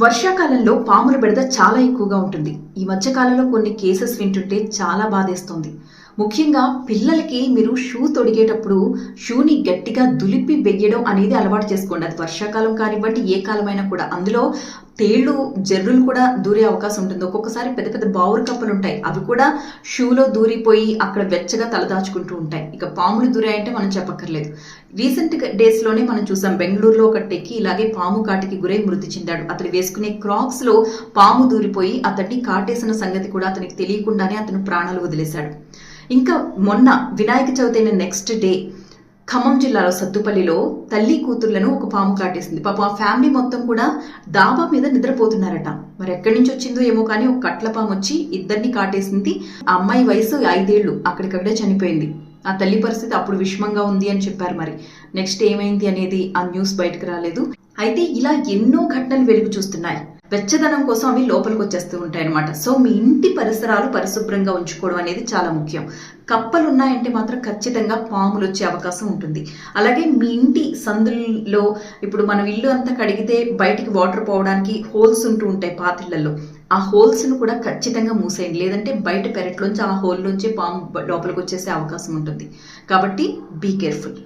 వర్షాకాలంలో పాముల బెడద చాలా ఎక్కువగా ఉంటుంది. ఈ మధ్య కాలంలో కొన్ని కేసెస్ వింటుంటే చాలా బాధేస్తుంది. ముఖ్యంగా పిల్లలకి మీరు షూ తొడిగేటప్పుడు షూని గట్టిగా దులిపి వెయ్యడం అనేది అలవాటు చేసుకోండి. అది వర్షాకాలం కానివ్వండి, ఏ కాలమైనా కూడా. అందులో తేళ్లు, జర్రులు కూడా దూరే అవకాశం ఉంటుంది. ఒక్కొక్కసారి పెద్ద పెద్ద బావురు కప్పలు ఉంటాయి, అవి కూడా షూలో దూరిపోయి అక్కడ వెచ్చగా తలదాచుకుంటూ ఉంటాయి. ఇక పాములు దూరాయంటే మనం చెప్పక్కర్లేదు. రీసెంట్ డేస్ లోనే మనం చూసాం, బెంగళూరులో ఒక టెక్కి ఇలాగే పాము కాటికి గురై మృతి చెందాడు. అతను వేసుకునే క్రాక్స్ లో పాము దూరిపోయి అతన్ని కాటేసిన సంగతి కూడా అతనికి తెలియకుండానే అతను ప్రాణాలు వదిలేశాడు. ఇంకా మొన్న వినాయక చవితి అయిన నెక్స్ట్ డే ఖమ్మం జిల్లాలో సత్తుపల్లిలో తల్లి కూతుర్లను ఒక పాము కాటేసింది. పాప ఆ ఫ్యామిలీ మొత్తం కూడా దాబా మీద నిద్రపోతున్నారట. మరి ఎక్కడి నుంచి వచ్చిందో ఏమో కానీ ఒక కట్ల పాము వచ్చి ఇద్దరిని కాటేసింది. ఆ అమ్మాయి వయసు 5 ఏళ్లు, అక్కడికక్కడే చనిపోయింది. ఆ తల్లి పరిస్థితి అప్పుడు విషమంగా ఉంది అని చెప్పారు. మరి నెక్స్ట్ ఏమైంది అనేది ఆ న్యూస్ బయటకు రాలేదు. అయితే ఇలా ఎన్నో ఘటనలు వెలుగు చూస్తున్నాయి. వెచ్చదనం కోసం అవి లోపలికి వచ్చేస్తూ ఉంటాయి అనమాట. సో మీ ఇంటి పరిసరాలు పరిశుభ్రంగా ఉంచుకోవడం అనేది చాలా ముఖ్యం. కప్పలు ఉన్నాయంటే మాత్రం ఖచ్చితంగా పాములు వచ్చే అవకాశం ఉంటుంది. అలాగే మీ ఇంటి సందుల్లో ఇప్పుడు మనం ఇల్లు అంతా కడిగితే బయటికి వాటర్ పోవడానికి హోల్స్ ఉంటూ ఉంటాయి పాతిళ్లలో. ఆ హోల్స్ ను కూడా ఖచ్చితంగా మూసేయండి. లేదంటే బయట పెరట్లోంచి ఆ హోల్ నుంచి పాము లోపలికి వచ్చేసే అవకాశం ఉంటుంది. కాబట్టి బీ కేర్ఫుల్.